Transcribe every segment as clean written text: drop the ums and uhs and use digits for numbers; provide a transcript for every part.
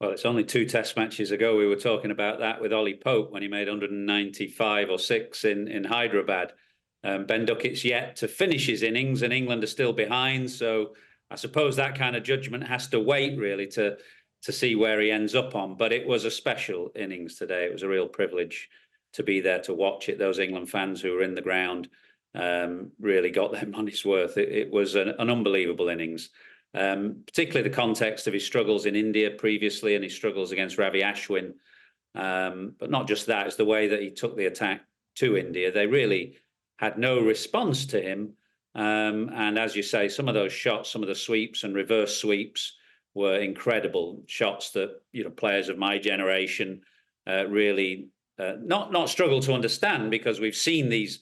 Well, it's only two test matches ago we were talking about that with Ollie Pope when he made 195 or 6 in Hyderabad. Ben Duckett's yet to finish his innings and England are still behind. So I suppose that kind of judgment has to wait really to see where he ends up on. But it was a special innings today. It was a real privilege to be there to watch it. Those England fans who were in the ground really got their money's worth. It was an unbelievable innings. Particularly the context of his struggles in India previously and his struggles against Ravi Ashwin. But not just that, it's the way that he took the attack to India. They really had no response to him. And as you say, some of those shots, some of the sweeps and reverse sweeps were incredible shots that, players of my generation really not struggle to understand, because we've seen these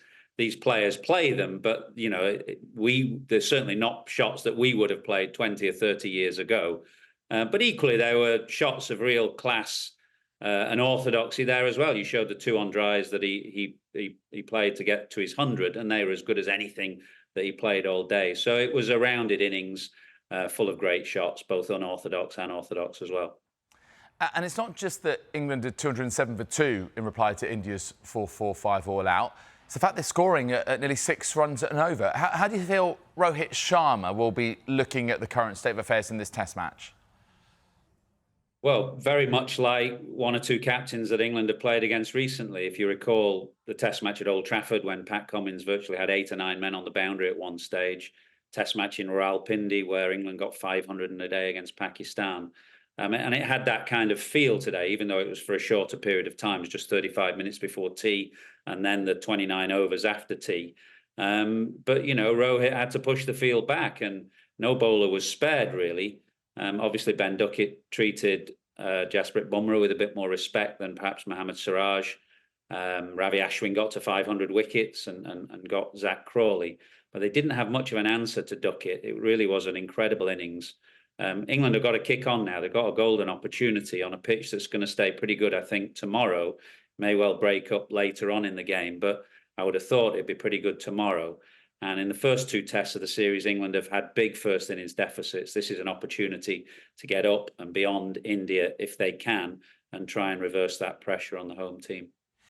players play them, but there's certainly not shots that we would have played 20 or 30 years ago. But equally, there were shots of real class and orthodoxy there as well. You showed the 2 on dries that he played to get to his 100, and they were as good as anything that he played all day. So it was a rounded innings full of great shots, both unorthodox and orthodox as well. And it's not just that England did 207 for 2 in reply to India's 4-4-5 all out. It's the fact they're scoring at nearly 6 runs at an over. How do you feel Rohit Sharma will be looking at the current state of affairs in this Test match? Well, very much like 1 or 2 captains that England have played against recently. If you recall the Test match at Old Trafford when Pat Cummins virtually had 8 or 9 men on the boundary at one stage. Test match in Rawalpindi where England got 500 in a day against Pakistan. And it had that kind of feel today, even though it was for a shorter period of time. It was just 35 minutes before tea and then the 29 overs after tea. But, Rohit had to push the field back and no bowler was spared, really. Obviously, Ben Duckett treated Jasprit Bumrah with a bit more respect than perhaps Mohammad Siraj. Ravi Ashwin got to 500 wickets and got Zach Crawley. But they didn't have much of an answer to Duckett. It really was an incredible innings. England have got to kick on now. They've got a golden opportunity on a pitch that's going to stay pretty good, I think, tomorrow. May well break up later on in the game, but I would have thought it'd be pretty good tomorrow. And in the first 2 tests of the series, England have had big first innings deficits. This is an opportunity to get up and beyond India if they can and try and reverse that pressure on the home team.